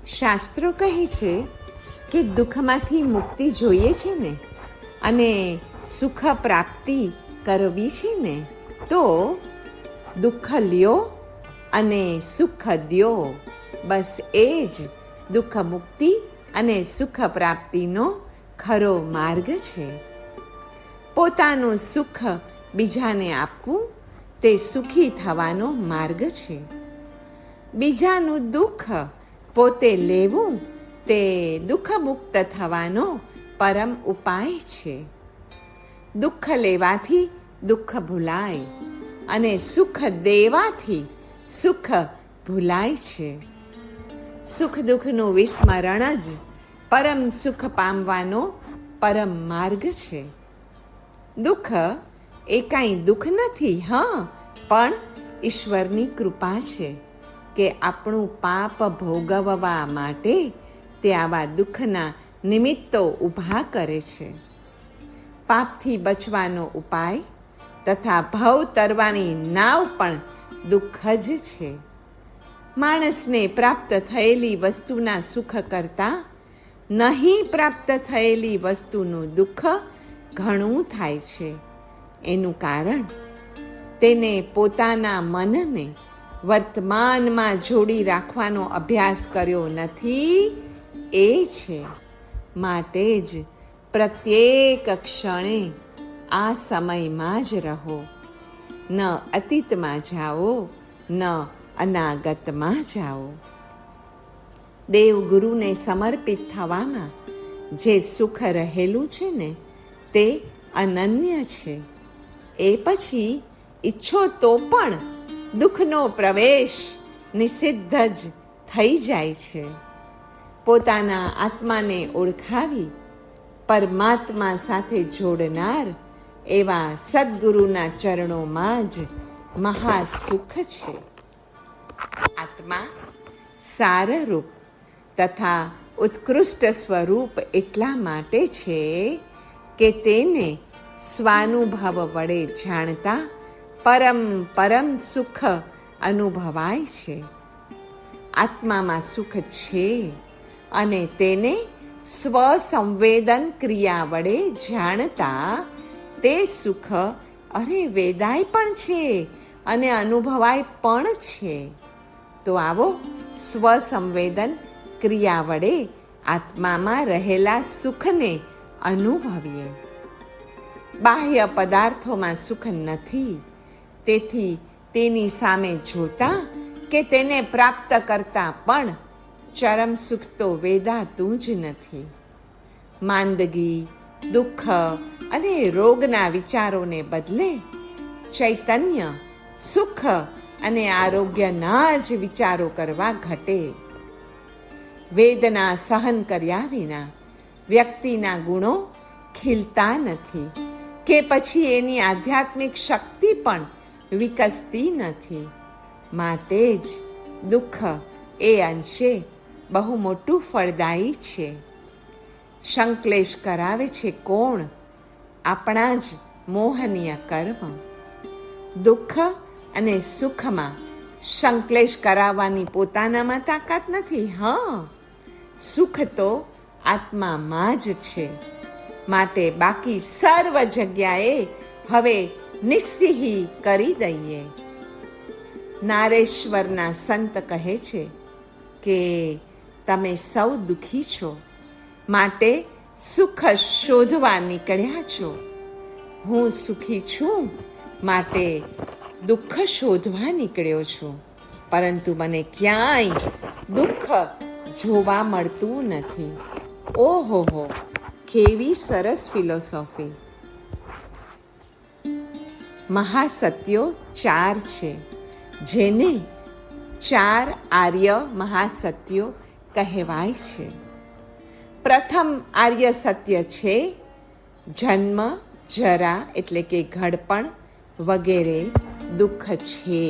શાસ્ત્રો કહે છે કે દુઃખમાંથી મુક્તિ જોઈએ છે ને અને સુખ પ્રાપ્તિ કરવી છે ને તો દુઃખ લ્યો અને સુખ દ્યો. બસ એ જ દુઃખ મુક્તિ અને સુખ પ્રાપ્તિનો ખરો માર્ગ છે. પોતાનું સુખ બીજાને આપવું તે સુખી થવાનો માર્ગ છે. બીજાનું દુઃખ પોતે લેવું તે દુઃખમુક્ત થવાનો પરમ ઉપાય છે. દુઃખ લેવાથી દુઃખ ભૂલાય અને સુખ દેવાથી સુખ ભૂલાય છે. સુખ દુઃખનું વિસ્મરણ જ પરમ સુખ પામવાનો પરમ માર્ગ છે. દુઃખ એ કાંઈ દુઃખ નથી, પણ ઈશ્વરની કૃપા છે કે આપણું પાપ ભોગવવા માટે તે આવા દુઃખના નિમિત્તો ઊભા કરે છે. પાપથી બચવાનો ઉપાય તથા ભવ તરવાની નાવ પણ દુઃખ જ છે. માણસને પ્રાપ્ત થયેલી વસ્તુના સુખ કરતાં નહીં પ્રાપ્ત થયેલી વસ્તુનું દુઃખ ઘણું થાય છે. એનું કારણ તેને પોતાના મનને વર્તમાનમાં જોડી રાખવાનો અભ્યાસ કર્યો નથી એ છે. માટે જ પ્રત્યેક ક્ષણે આ સમયમાં જ રહો. ન અતીતમાં જાઓ, ન અનાગતમાં જાઓ. દેવગુરુને સમર્પિત થવામાં જે સુખ રહેલું છે ને તે અનન્ય છે. એ પછી ઈચ્છો તો પણ દુઃખનો પ્રવેશ નિષિદ્ધ જ થઈ જાય છે. પોતાના આત્માને ઓળખાવી પરમાત્મા સાથે જોડનાર એવા સદ્ગુરુના ચરણોમાં જ મહાસુખ છે. આત્મા સારરૂપ તથા ઉત્કૃષ્ટ સ્વરૂપ એટલા માટે છે કે તેને સ્વાનુભવ વડે જાણતા પરમ સુખ અનુભવાય છે. આત્મામાં સુખ છે અને તેને સ્વસંવેદન ક્રિયા વડે જાણતા તે સુખ વેદાય પણ છે અને અનુભવાય પણ છે. તો આવો સ્વસંવેદન ક્રિયા વડે આત્મામાં રહેલા સુખને અનુભવીએ. બાહ્ય પદાર્થોમાં સુખ નથી, તેથી તેની સામે જોતા કે તેને પ્રાપ્ત કરતા પણ ચરમ સુખ તો વેદાતું જ નથી. માંદગી, દુઃખ અને રોગના વિચારોને બદલે ચૈતન્ય, સુખ અને આરોગ્યના જ વિચારો કરવા ઘટે. વેદના સહન કર્યા વિના વ્યક્તિના ગુણો ખીલતા નથી કે પછી એની આધ્યાત્મિક શક્તિ પણ વિકસતી નથી. માટે જ દુઃખ એ અંશે બહુ મોટું ફળદાયી છે. સંક્લેશ કરાવે છે કોણ? આપણા જ મોહનીય કર્મ. દુઃખ અને સુખમાં સંક્લેશ કરાવવાની પોતાનામાં તાકાત નથી. સુખ તો આત્મામાં જ છે. માટે બાકી સર્વ જગ્યાએ હવે નિસ્સિહી કરી દઈએ. નારેશ્વરના સંત કહે છે કે તમે સૌ દુઃખી છો, માટે સુખ શોધવા નીકળ્યા છો. હું સુખી છું, માટે દુઃખ શોધવા નીકળ્યો છું, પરંતુ મને ક્યાંય દુઃખ જોવા મળતું નથી. ઓહો, કેવી સરસ ફિલોસોફી! મહાસત્યો 4 છે, જેને 4 આર્ય મહાસત્યો કહેવાય છે. પ્રથમ આર્ય સત્ય છે જન્મ, જરા એટલે કે ઘડપણ વગેરે દુઃખ છે.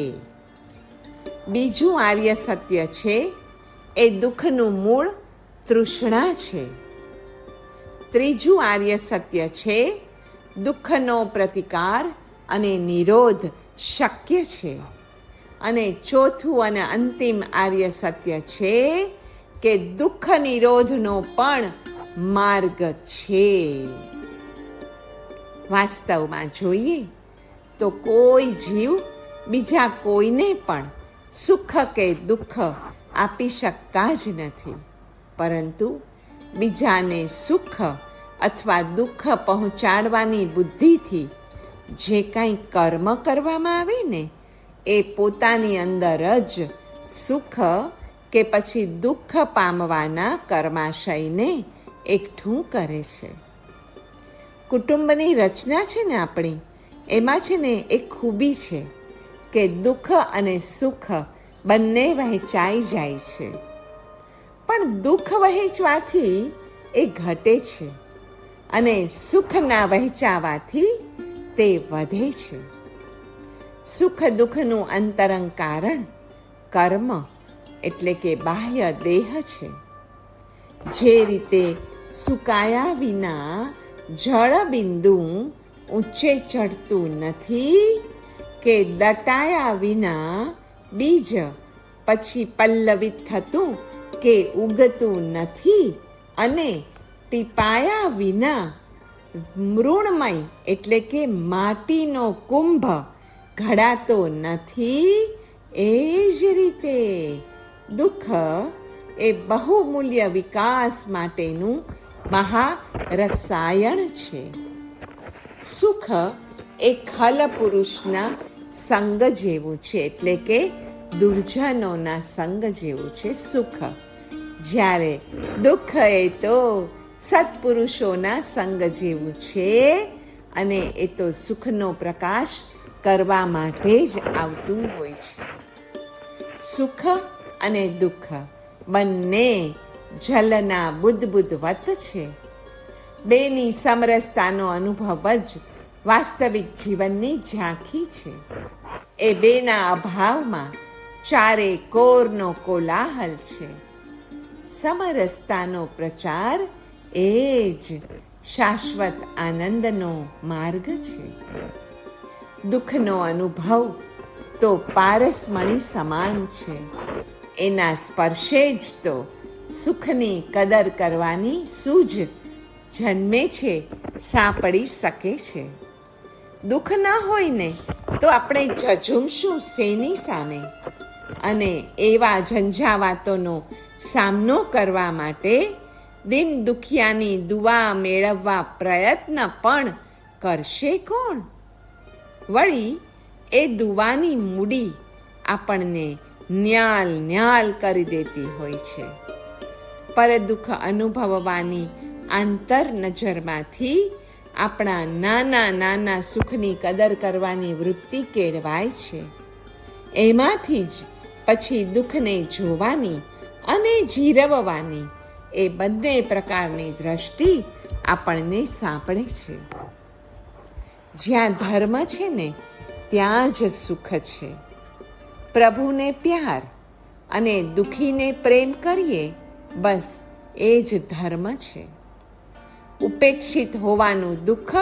બીજું આર્ય સત્ય છે એ દુઃખનું મૂળ તૃષ્ણા છે. ત્રીજું આર્ય સત્ય છે દુઃખનો પ્રતિકાર અને નિરોધ શક્ય છે. અને ચોથું અને અંતિમ આર્ય સત્ય છે કે દુઃખ નિરોધનો પણ માર્ગ છે. વાસ્તવમાં જોઈએ તો કોઈ જીવ બીજા કોઈને પણ સુખ કે દુઃખ આપી શકતા જ નથી, પરંતુ બીજાને સુખ અથવા દુઃખ પહોંચાડવાની બુદ્ધિથી જે કાંઈ કર્મ કરવામાં આવે ને એ પોતાની અંદર જ સુખ કે પછી દુઃખ પામવાના કર્માશયને એકઠું કરે છે. કુટુંબની રચના છે ને આપણી, એમાં છે ને એક ખૂબી છે કે દુઃખ અને સુખ બંને વહેંચાઈ જાય છે. પણ દુઃખ વહેંચવાથી એ ઘટે છે અને સુખના વહેંચાવાથી તે વધે છે. સુખ દુઃખનું અંતરંગ કારણ કર્મ એટલે કે બાહ્ય દેહ છે. જે રીતે સુકાયા વિના જળબિંદુ ઊંચે ચડતું નથી કે દટાયા વિના બીજ પછી પલ્લવિત થતું કે ઉગતું નથી અને ટીપાયા વિના મૃણમય એટલે કે માટીનો કુંભ ઘડાતો નથી, એ જ રીતે દુઃખ એ બહુમૂલ્ય વિકાસ માટેનું મહારસાયણ છે. સુખ એ ખલ પુરુષના સંગ જેવું છે, એટલે કે દુર્જનોના સંગ જેવું છે સુખ. જ્યારે દુઃખ એ તો સત્પુરુષોના સંગ જેવું છે અને એ તો સુખનો પ્રકાશ કરવા માટે જ આવતું હોય છે. સુખ અને દુઃખ બંને જલના બુદબુદવત છે. બેની સમરસતાનો અનુભવ જ વાસ્તવિક જીવનની ઝાંખી છે. એ બેના અભાવમાં ચારે કોરનો કોલાહલ છે. સમરસતાનો પ્રચાર એ જ શાશ્વત આનંદનો માર્ગ છે. દુઃખનો અનુભવ તો પારસમણી સમાન છે. એના સ્પર્શે જ તો સુખની કદર કરવાની સૂઝ જન્મે છે, સાંપડી શકે છે. દુઃખ ન હોય ને તો આપણે ઝઝૂમશું શેની સામે? અને એવા ઝંઝાવાતોનો સામનો કરવા માટે દિન દુખિયાની દુઆ મેળવવા પ્રયત્ન પણ કરશે કોણ? વળી એ દુવાની મૂડી આપણને ન્યાલ ન્યાલ કરી દેતી હોય છે. પર દુઃખ અનુભવવાની આંતર નજરમાંથી આપણા નાના નાના સુખની કદર કરવાની વૃત્તિ કેળવાય છે. એમાંથી જ પછી દુઃખને જોવાની અને જીરવવાની એ બંને પ્રકારની દ્રષ્ટિ આપણને સાંપડે છે. જ્યાં ધર્મ છે ને ત્યાં જ સુખ છે. પ્રભુને પ્યાર અને દુઃખીને પ્રેમ કરીએ, બસ એ જ ધર્મ છે. ઉપેક્ષિત હોવાનું દુઃખ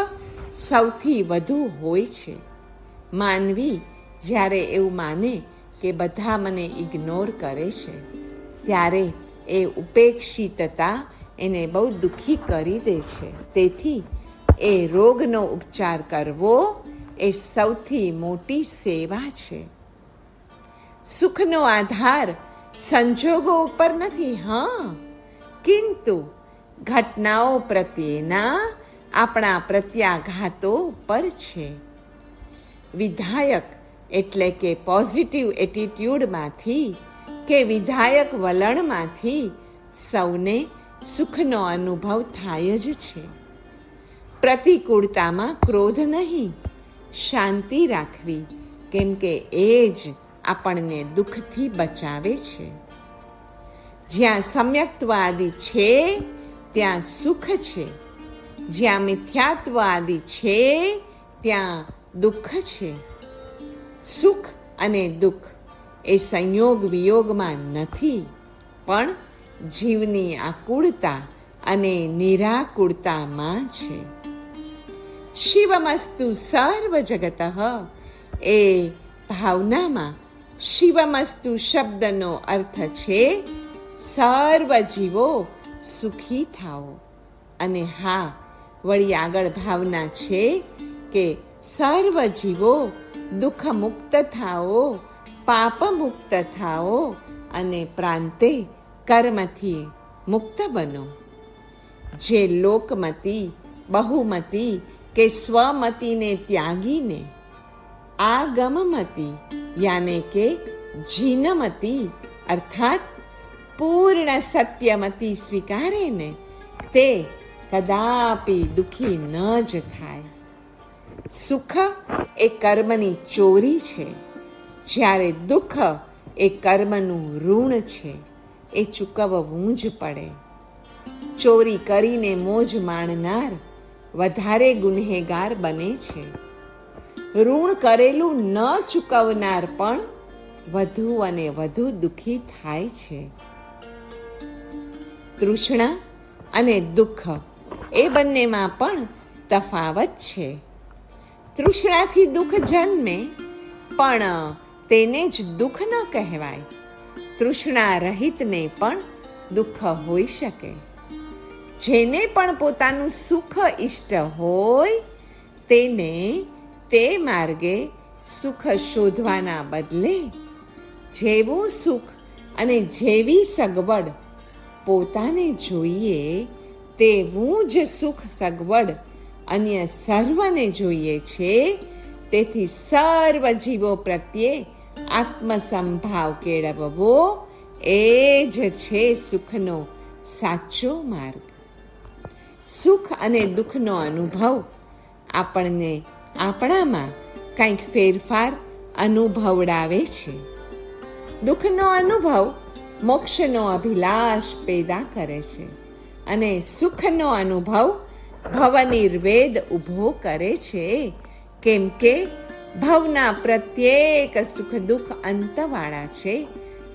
સૌથી વધુ હોય છે. માનવી જ્યારે એવું માને કે બધા મને ઇગ્નોર કરે છે, ત્યારે એ ઉપેક્ષિતતા એને બહુ દુઃખી કરી દે છે. તેથી એ રોગનો ઉપચાર કરવો એ સૌથી મોટી સેવા છે. સુખનો આધાર સંજોગો ઉપર નથી, કિંતુ ઘટનાઓ પ્રત્યેના આપણા પ્રત્યાઘાતો પર છે. વિધાયક એટલે કે પોઝિટિવ એટીટ્યૂડમાંથી કે વિધાયક વલણમાંથી સૌને સુખનો અનુભવ થાય જ છે. પ્રતિકૂળતામાં ક્રોધ નહીં, શાંતિ રાખવી, કેમ કે એ જ આપણને દુઃખથી બચાવે છે. જ્યાં સમ્યક્ત્વ આદિ છે ત્યાં સુખ છે. જ્યાં મિથ્યાત્વ આદિ છે ત્યાં દુઃખ છે. સુખ અને દુઃખ એ સંયોગ વિયોગમાં નથી, પણ જીવની આકુળતા અને નિરાકુળતામાં છે. શિવમસ્તુ સર્વ જગતઃ એ ભાવનામાં શિવમસ્તુ શબ્દનો અર્થ છે સર્વ જીવો સુખી થાઓ. અને હા, વળી આગળ ભાવના છે કે સર્વ જીવો દુઃખ મુક્ત થાઓ, પાપ મુક્ત થાઓ અને પ્રાંતે કર્મથી મુક્ત બનો. જે લોકમતી, બહુમતી કે સ્વમતીને ત્યાગીને આગમમતી યાને કે જીનમતી અર્થાત પૂર્ણ સત્યમતી સ્વીકારે ને તે કદાપી દુઃખી ન જ થાય. સુખ એ કર્મની ચોરી છે, જ્યારે દુઃખ એ કર્મનું ઋણ છે, એ ચૂકવવું જ પડે. ચોરી કરીને મોજ માણનાર વધારે ગુનેગાર બને છે. ઋણ કરેલું ન ચૂકવનાર પણ વધુ અને વધુ દુઃખી થાય છે. તૃષ્ણા અને દુઃખ એ બંનેમાં પણ તફાવત છે. તૃષ્ણાથી દુઃખ જન્મે, પણ તેને જ દુઃખ ન કહેવાય. તૃષ્ણા રહિતને પણ દુઃખ હોઈ શકે. જેને પણ પોતાનું સુખ ઇષ્ટ હોય તેને તે માર્ગે સુખ શોધવાના બદલે જેવું સુખ અને જેવી સગવડ પોતાને જોઈએ તેવું જ સુખ સગવડ અન્ય સર્વને જોઈએ છે. તેથી સર્વ જીવો પ્રત્યે આત્મસંભાવ કેળવવો એ જ છે સુખનો સાચો માર્ગ. સુખ અને દુઃખનો અનુભવ આપણને આપણામાં કંઈક ફેરફાર અનુભવડાવે છે. દુઃખનો અનુભવ મોક્ષનો અભિલાષ પેદા કરે છે અને સુખનો અનુભવ ભવનિર્વેદ ઊભો કરે છે. કેમ કે ભવના પ્રત્યેક સુખ દુઃખ અંતવાળા છે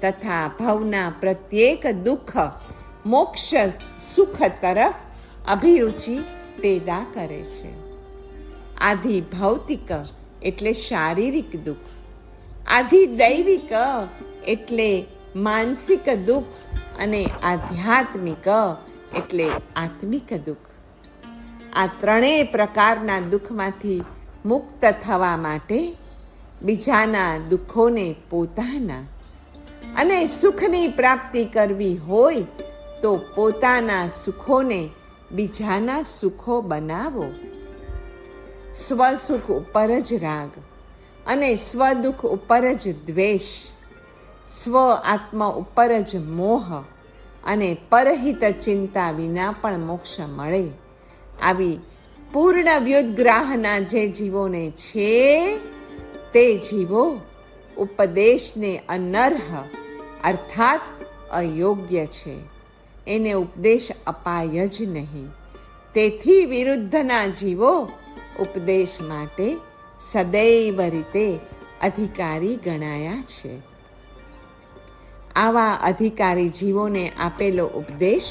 તથા ભવના પ્રત્યેક દુઃખ મોક્ષ સુખ તરફ અભિરુચિ પેદા કરે છે. આધિ ભૌતિક એટલે શારીરિક દુઃખ, આધિ દૈવિક એટલે માનસિક દુઃખ અને આધ્યાત્મિક એટલે આત્મિક દુઃખ. આ ત્રણેય પ્રકારના દુઃખમાંથી મુક્ત થવા માટે બીજાના દુઃખોને પોતાના અને સુખની પ્રાપ્તિ કરવી હોય તો પોતાના સુખોને બીજાના સુખો બનાવો. સ્વસુખ ઉપર જ રાગ અને સ્વદુઃખ ઉપર જ દ્વેષ, સ્વ આત્મ ઉપર જ મોહ અને પરહિત ચિંતા વિના પણ મોક્ષ મળે. આવી પૂર્ણ વ્યુદગ્રાહના જે જીવોને છે તે જીવો ઉપદેશને અનર્હ અર્થાત અયોગ્ય છે. એને ઉપદેશ અપાય જ નહીં. તેથી વિરુદ્ધના જીવો ઉપદેશ માટે સદૈવ રીતે અધિકારી ગણાયા છે. આવા અધિકારી જીવોને આપેલો ઉપદેશ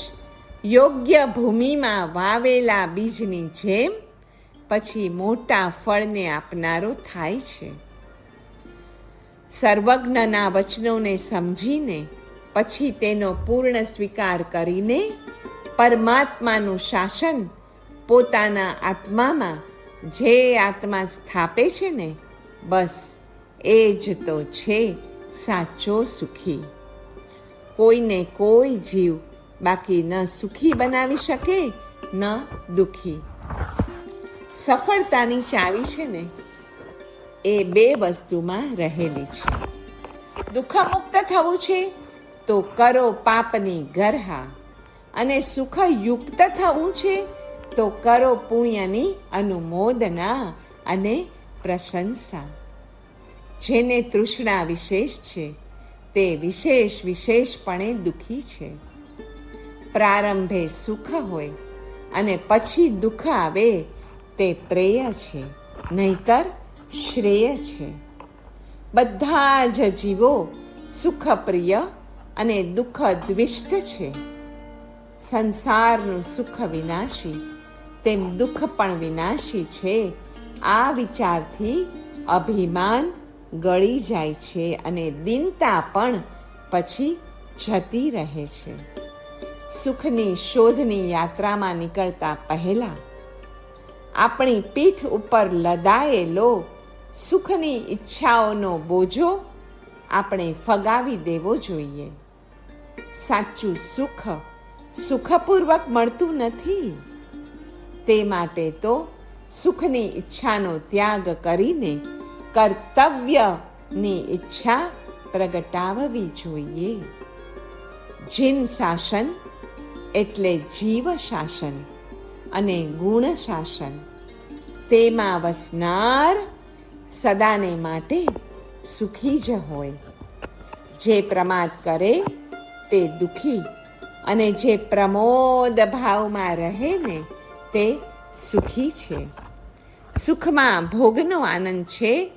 યોગ્ય ભૂમિમાં વાવેલા બીજની જેમ પછી મોટા ફળને આપનારો થાય છે. સર્વજ્ઞના વચનોને સમજીને પછી તેનો પૂર્ણ સ્વીકાર કરીને પરમાત્માનું શાસન પોતાના આત્મામાં જે આત્મા સ્થાપે છે ને, બસ એ જ તો છે સાચો સુખી. કોઈને કોઈ જીવ બાકી ન સુખી બનાવી શકે ન દુઃખી. સફળતાની ચાવી છે ને એ બે વસ્તુમાં રહેલી છે. દુઃખમુક્ત થવું છે તો કરો પાપની ગરહા, અને સુખયુક્ત થવું છે તો કરો પુણ્યની અનુમોદના અને પ્રશંસા. જેને તૃષ્ણા વિશેષ છે તે વિશેષપણે દુઃખી છે. પ્રારંભે સુખ હોય અને પછી દુઃખ આવે તે પ્રેય છે, નહીતર શ્રેય છે. બધા જ જીવો સુખપ્રિય અને દુઃખ દ્વિષ્ટ છે. સંસારનું સુખ વિનાશી તેમ દુઃખ પણ વિનાશી છે. આ વિચારથી અભિમાન ગળી જાય છે અને દીનતા પણ પછી જતી રહે છે. સુખની શોધની યાત્રામાં નીકળતા પહેલા આપણી પીઠ ઉપર લદાયેલો સુખની ઈચ્છાઓનો બોજો આપણે ફગાવી દેવો જોઈએ. સાચું સુખ સુખપૂર્વક મળતું નથી. તે માટે તો સુખની ઈચ્છાનો ત્યાગ કરીને કર્તવ્યની ઈચ્છા પ્રગટાવવી જોઈએ. જીન શાસન એટલે જીવ શાસન અને ગુણ શાસન. તેમાં વસનાર સદાને માટે સુખી જ હોય. જે પ્રમાદ કરે તે દુઃખી અને જે પ્રમોદ ભાવમાં રહે ને તે સુખી છે. સુખમાં ભોગનો આનંદ છે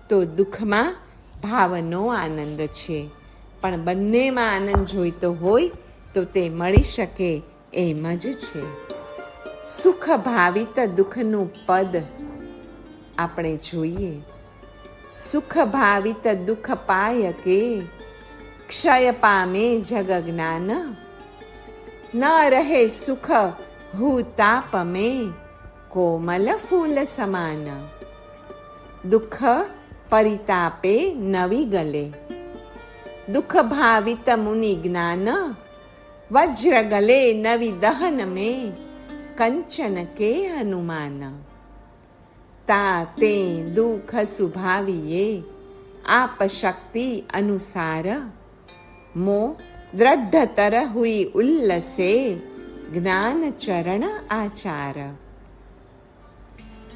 તો દુઃખમાં ભાવનો આનંદ છે. પણ બંનેમાં આનંદ જોઈતો હોય તો તે મળી શકે એમ જ છે. સુખ ભાવિત દુઃખનું પદ આપણે જોઈએ. સુખ ભાવિત દુઃખ પાય કે ક્ષય પામે જગ જ્ઞાન. ન રહે સુખ હું તાપ में કોમલ ફૂલ સમાન. દુઃખ પરિતાપે નવી ગલે દુઃખ ભાવિત મુનિ જ્ઞાન. વજ્ર ગલે નવી દહન में કંચન કે હનુમાન. તા તે દુઃખ સુભાવીએ આપ શક્તિ અનુસાર. મો દ્રઢતર હુઈ ઉલ્લસે જ્ઞાન ચરણ આચાર.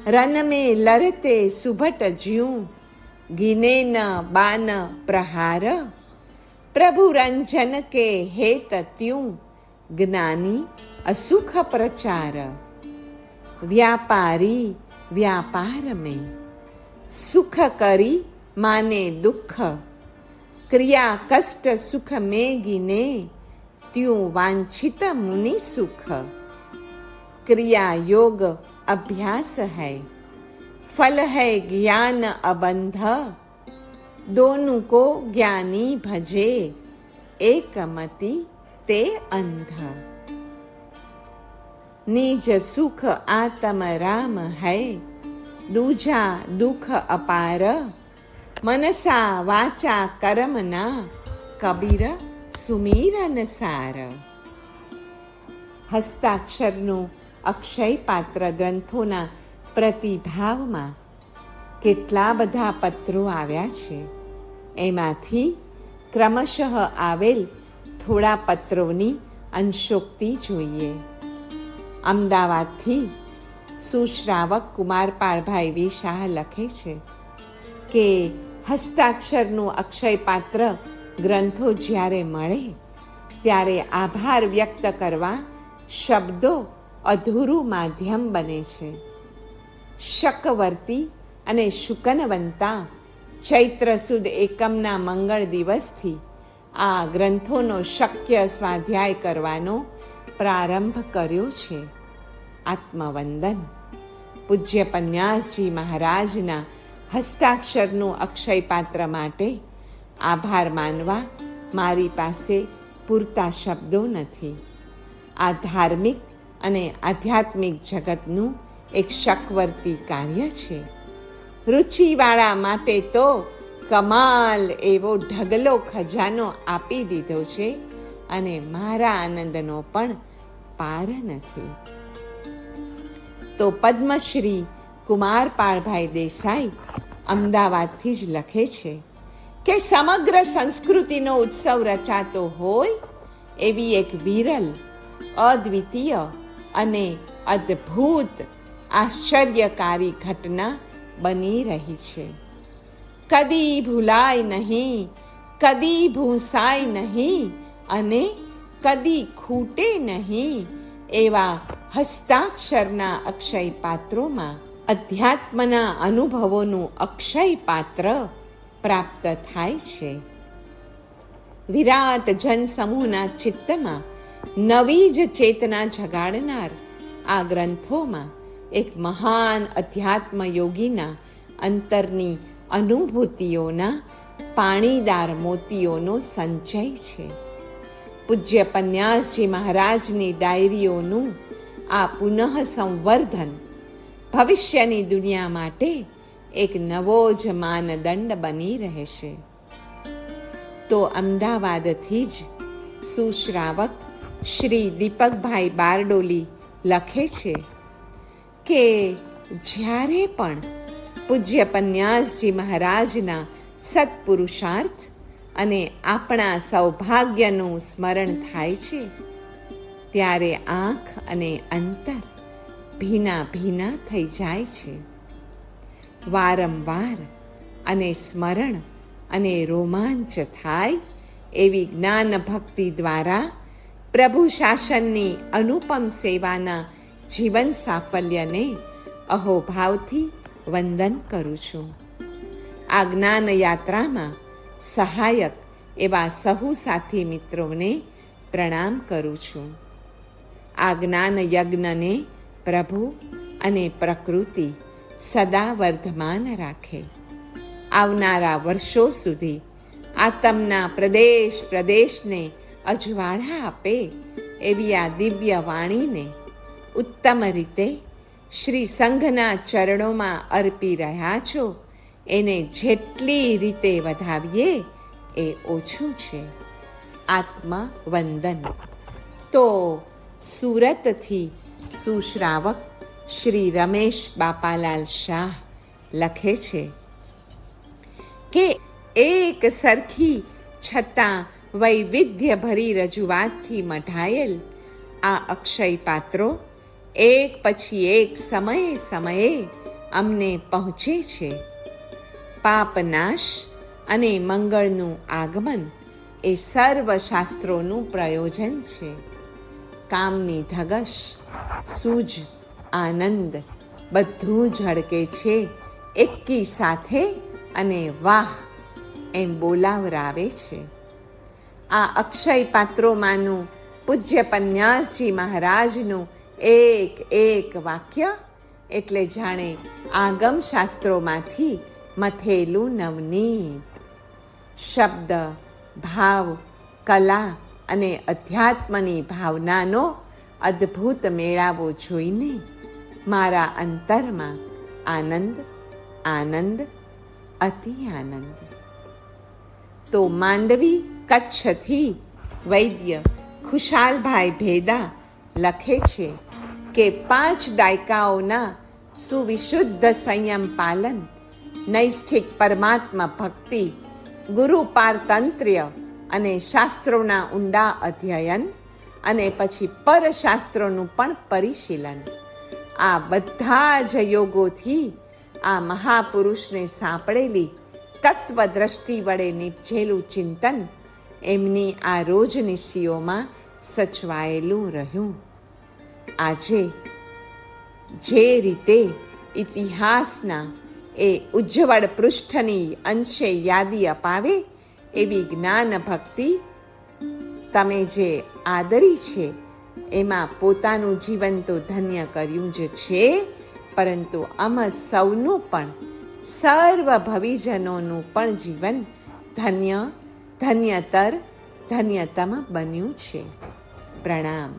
રન में लरते सुभट ज्यूं गिने न बान प्रहार. प्रभु रंजन के हेत त्यूं ज्ञानी असुख प्रचार. व्यापारी व्यापार में सुख करी माने दुख. क्रिया कष्ट सुख में गिने त्यूं वांछित मुनि सुख. क्रिया योग अभ्यास है फल है ज्ञान अबंध. दोनों को ज्ञानी भजे एक मति ते अंध. निज सुख आत्म राम है दूजा दुख अपार. मनसा वाचा कर्मना कबीर સુમીરન સાર. હસ્તાક્ષરનું અક્ષય પાત્ર ગ્રંથોના પ્રતિભાવમાં કેટલા બધા પત્રો આવ્યા છે. એમાંથી ક્રમશઃ આવેલ થોડા પત્રોની અંશોક્તિ જોઈએ. અમદાવાદથી સુશ્રાવક કુમારપાળભાઈ વી શાહ લખે છે કે હસ્તાક્ષરનું અક્ષય પાત્ર ગ્રંથો જ્યારે મળે ત્યારે આભાર વ્યક્ત કરવા શબ્દો અધૂરું માધ્યમ બને છે. શકવર્તી અને શુકનવંતા ચૈત્ર સુદ એકમના મંગળ દિવસથી આ ગ્રંથોનો શક્ય સ્વાધ્યાય કરવાનો પ્રારંભ કર્યો છે. આત્મવંદન. પૂજ્ય પન્યાસજી મહારાજના હસ્તાક્ષરનું અક્ષય પાત્ર માટે આભાર માનવા મારી પાસે પૂરતા શબ્દો નથી. આ ધાર્મિક અને આધ્યાત્મિક જગતનું એક શકવર્તી કાર્ય છે. રુચિવાળા માટે તો કમાલ એવો ઢગલો ખજાનો આપી દીધો છે અને મારા આનંદનો પણ પાર નથી. તો પદ્મશ્રી કુમારપાળભાઈ દેસાઈ અમદાવાદથી જ લખે છે કે સમગ્ર સંસ્કૃતિનો ઉત્સવ રચાતો હોય એવી એક વિરલ, અદ્વિતીય અને અદ્ભુત આશ્ચર્યકારી ઘટના બની રહી છે. કદી ભૂલાય નહીં, કદી ભૂંસાય નહીં અને કદી ખૂટે નહીં એવા હસ્તાક્ષરના અક્ષય પાત્રોમાં અધ્યાત્મના અનુભવોનું અક્ષય પાત્ર પ્રાપ્ત થાય છે. વિરાટ જનસમૂહના ચિત્તમાં નવી જ ચેતના જગાડનાર આ ગ્રંથોમાં એક મહાન અધ્યાત્મ યોગીના અંતરની અનુભૂતિઓના પાણીદાર મોતીઓનો સંચય છે. પૂજ્ય પન્યાસજી મહારાજની ડાયરીઓનું આ પુનઃ સંવર્ધન ભવિષ્યની દુનિયા માટે એક નવો જ માનદંડ બની રહેશે. તો અમદાવાદથી જ સુશ્રાવક શ્રી દીપકભાઈ બારડોલી લખે છે કે જ્યારે પણ પૂજ્ય પન્યાસજી મહારાજના સત્પુરુષાર્થ અને આપણા સૌભાગ્યનું સ્મરણ થાય છે ત્યારે આંખ અને અંતર ભીના ભીના થઈ જાય છે. વારંવાર અને સ્મરણ અને રોમાંચ થાય એવી જ્ઞાન ભક્તિ દ્વારા પ્રભુ શાસનની અનુપમ સેવાના જીવન સાફલ્યને અહોભાવથી વંદન કરું છું. આ જ્ઞાન યાત્રામાં સહાયક એવા સહુ સાથી મિત્રોને પ્રણામ કરું છું. આ જ્ઞાન યજ્ઞને પ્રભુ અને પ્રકૃતિ સદા વર્ધમાન રાખે. આવનારા વર્ષો સુધી આતમના પ્રદેશ પ્રદેશને અજવાળા આપે એવી આ દિવ્ય વાણીને ઉત્તમ રીતે શ્રી સંઘના ચરણોમાં અર્પી રહ્યા છો એને જેટલી રીતે વધાવીએ એ ઓછું છે. આત્મવંદન. તો સુરતથી સુશ્રાવક શ્રી રમેશ બાપાલાલ શાહ લખે છે કે એક સરખી છતાં વૈવિધ્યભરી રજૂઆતથી મઢાયેલ આ અક્ષય પાત્રો એક પછી એક સમયે સમયે અમને પહોંચે છે. પાપનાશ અને મંગળનું આગમન એ સર્વશાસ્ત્રોનું પ્રયોજન છે. કામની ધગશ, સૂઝ, આનંદ બધું ઝળકે છે એકી સાથે અને વાહ એમ બોલાવરાવે છે. આ અક્ષય પાત્રોમાંનું પૂજ્ય પન્યાસજી મહારાજનું એક એક વાક્ય એટલે જાણે આગમ શાસ્ત્રોમાંથી મથેલું નવનીત. શબ્દ, ભાવ, કલા અને અધ્યાત્મની ભાવનાનો અદ્ભુત મેળાવો જોઈને મારા અંતરમાં આનંદ આનંદ અતિ આનંદ. તો માંડવી કચ્છથી વૈદ્ય ખુશાલભાઈ ભેદા લખે છે કે 5 દાયકાઓના સુવિશુદ્ધ સંયમ પાલન, નૈષ્ઠિક પરમાત્મા ભક્તિ, ગુરુ પારતંત્ર્ય અને શાસ્ત્રોના ઊંડા અધ્યયન અને પછી પરશાસ્ત્રોનું પણ પરિશીલન, આ બધા જ યોગોથી આ મહાપુરુષને સાંપડેલી તત્વદ્રષ્ટિ વડે નિપજેલું ચિંતન એમની આ રોજનિશીઓમાં સચવાયેલું રહ્યું. આજે જે રીતે ઇતિહાસના એ ઉજ્જવળ પૃષ્ઠની અંશે યાદી અપાવે એવી જ્ઞાન ભક્તિ તમે જે આદરી છે એમાં પોતાનું જીવન તો ધન્ય કર્યું જ છે, પરંતુ અમ સૌનું પણ સર્વ ભવિજનોનું પણ જીવન ધન્ય, ધન્યતર, ધન્યતમ બન્યું છે. પ્રણામ.